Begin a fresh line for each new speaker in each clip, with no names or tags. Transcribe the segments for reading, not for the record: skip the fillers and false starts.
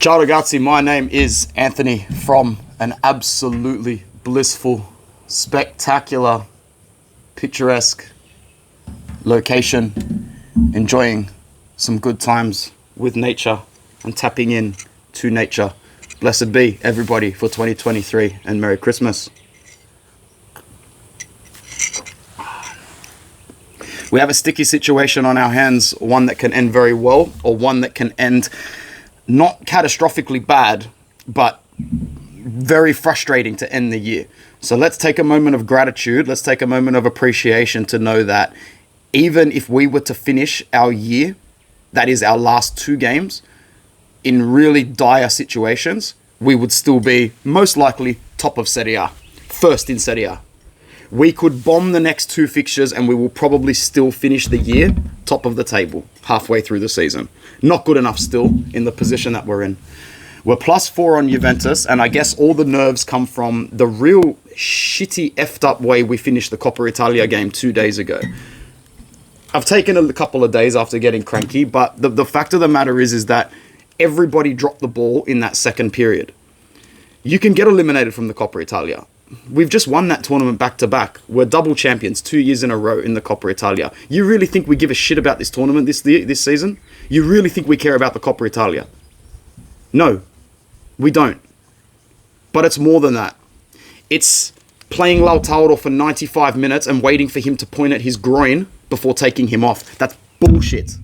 Ciao ragazzi, my name is Anthony from an absolutely blissful, spectacular, picturesque location, enjoying some good times with nature and tapping in to nature. Blessed be everybody for 2023 and Merry Christmas. We have a sticky situation on our hands, one that can end very well or one that can end not catastrophically bad, but very frustrating to end the year. So let's take a moment of gratitude. Let's take a moment of appreciation to know that even if we were to finish our year, that is our last two games, in really dire situations, we would still be most likely top of Serie A, first in Serie A. We could bomb the next two fixtures and we will probably still finish the year top of the table halfway through the season. Not good enough still in the position that we're in. We're +4 on Juventus, and I guess all the nerves come from the real shitty effed up way we finished the Coppa Italia game 2 days ago. I've taken a couple of days after getting cranky, but the fact of the matter is that everybody dropped the ball in that second period. You can get eliminated from the Coppa Italia. We've just won that tournament back-to-back. We're double champions 2 years in a row in the Coppa Italia. You really think we give a shit about this tournament this season? You really think we care about the Coppa Italia? No, we don't. But it's more than that. It's playing Lautaro for 95 minutes and waiting for him to point at his groin before taking him off. That's bullshit.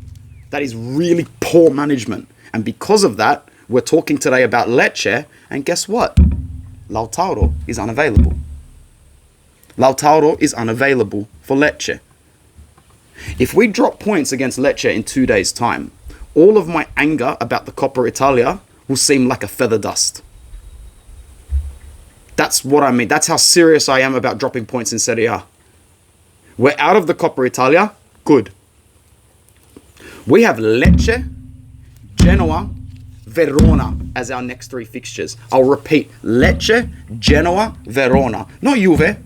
That is really poor management. And because of that, we're talking today about Lecce, and guess what? Lautaro is unavailable. Lautaro is unavailable for Lecce. If we drop points against Lecce in 2 days' time, all of my anger about the Coppa Italia will seem like a feather dust. That's what I mean. That's how serious I am about dropping points in Serie A. We're out of the Coppa Italia. Good. We have Lecce, Genoa, Verona as our next three fixtures. I'll repeat, Lecce, Genoa, Verona. Not Juve,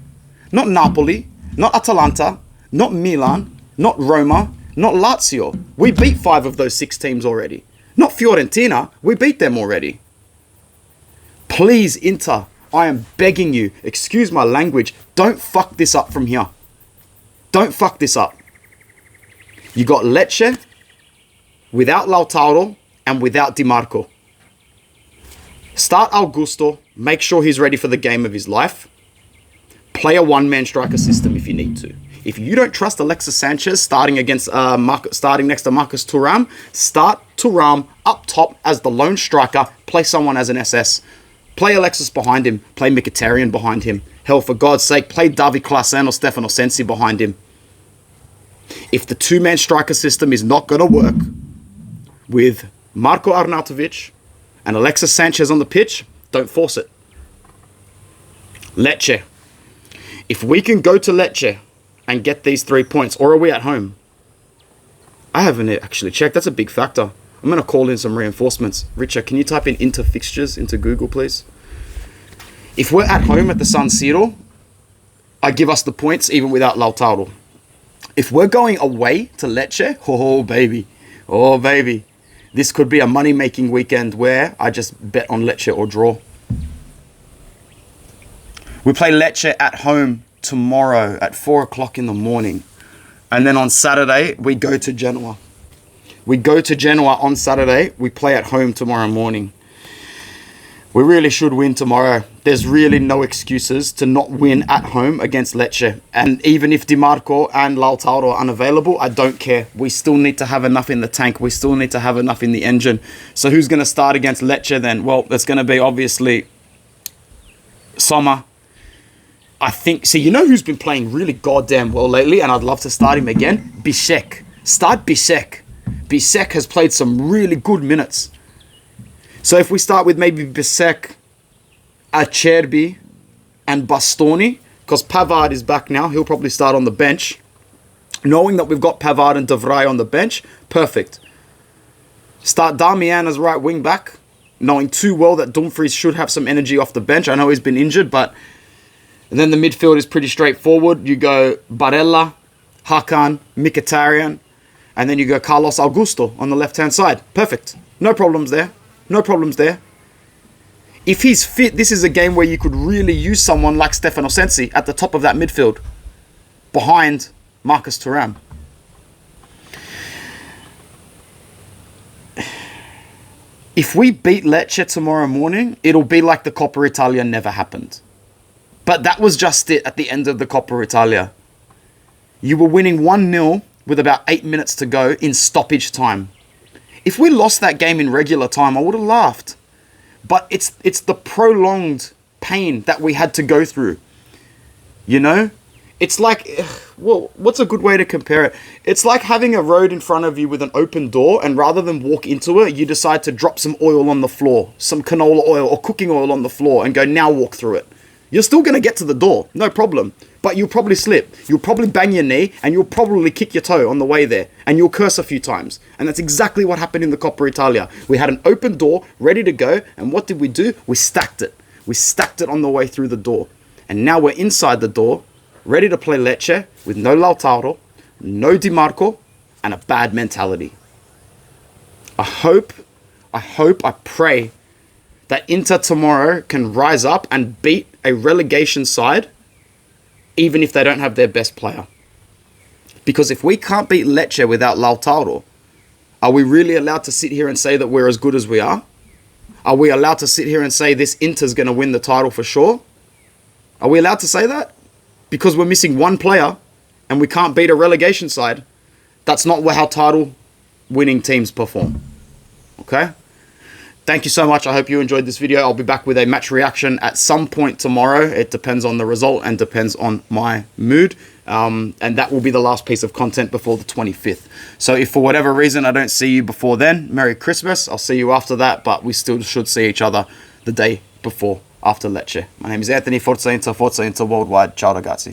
not Napoli, not Atalanta, not Milan, not Roma, not Lazio. We beat 5 of those 6 teams already. Not Fiorentina, we beat them already. Please, Inter, I am begging you, excuse my language, don't fuck this up from here. Don't fuck this up. You got Lecce without Lautaro and without Di Marco. Start Augusto, make sure he's ready for the game of his life. Play a one-man striker system if you need to. If you don't trust Alexis Sanchez starting next to Marcus Thuram, start Thuram up top as the lone striker, play someone as an SS. Play Alexis behind him, play Mkhitaryan behind him. Hell, for God's sake, play Davi Klaassen or Stefano Sensi behind him. If the two-man striker system is not going to work with Marko Arnautovic and Alexis Sanchez on the pitch, don't force it. Lecce. If we can go to Lecce and get these 3 points, or are we at home? I haven't actually checked. That's a big factor. I'm going to call in some reinforcements. Richard, can you type in Inter fixtures into Google, please? If we're at home at the San Siro, I give us the points even without Lautaro. If we're going away to Lecce, oh baby, this could be a money-making weekend where I just bet on Lecce or draw. We play Lecce at home tomorrow at 4 o'clock in the morning. And then on Saturday, we go to Genoa. We go to Genoa on Saturday. We play at home tomorrow morning. We really should win tomorrow. There's really no excuses to not win at home against Lecce. And even if Di Marco and Lautaro are unavailable, I don't care. We still need to have enough in the tank. We still need to have enough in the engine. So who's going to start against Lecce then? Well, that's going to be obviously Sommer. I think, see, you know who's been playing really goddamn well lately, and I'd love to start him again? Bisek. Start Bisek. Bisek has played some really good minutes. So if we start with maybe Bisek, Acerbi, and Bastoni, because Pavard is back now, he'll probably start on the bench. Knowing that we've got Pavard and De Vrij on the bench, perfect. Start Darmian as right wing back, knowing too well that Dumfries should have some energy off the bench. I know he's been injured, but... And then the midfield is pretty straightforward. You go Barella, Hakan, Mkhitaryan, and then you go Carlos Augusto on the left-hand side. Perfect. No problems there. No problems there. If he's fit, this is a game where you could really use someone like Stefano Sensi at the top of that midfield, behind Marcus Thuram. If we beat Lecce tomorrow morning, it'll be like the Coppa Italia never happened. But that was just it at the end of the Coppa Italia. You were winning 1-0 with about 8 minutes to go in stoppage time. If we lost that game in regular time, I would have laughed. But it's the prolonged pain that we had to go through. You know? It's like, well, what's a good way to compare it? It's like having a road in front of you with an open door, and rather than walk into it, you decide to drop some oil on the floor, some canola oil or cooking oil on the floor, and go, now walk through it. You're still going to get to the door, no problem. But you'll probably slip. You'll probably bang your knee, and you'll probably kick your toe on the way there, and you'll curse a few times. And that's exactly what happened in the Coppa Italia. We had an open door, ready to go, and what did we do? We stacked it. We stacked it on the way through the door. And now we're inside the door, ready to play Lecce with no Lautaro, no Di Marco, and a bad mentality. I pray that Inter tomorrow can rise up and beat a relegation side, even if they don't have their best player. Because if we can't beat Lecce without Lautaro, are we really allowed to sit here and say that we're as good as we are? Are we allowed to sit here and say this Inter's going to win the title for sure? Are we allowed to say that? Because we're missing one player and we can't beat a relegation side. That's not how title winning teams perform. Okay? Thank you so much. I hope you enjoyed this video. I'll be back with a match reaction at some point tomorrow. It depends on the result and depends on my mood. And that will be the last piece of content before the 25th. So if for whatever reason I don't see you before then, Merry Christmas. I'll see you after that, but we still should see each other the day before after Lecce. My name is Anthony, Forza Inter Worldwide. Ciao ragazzi.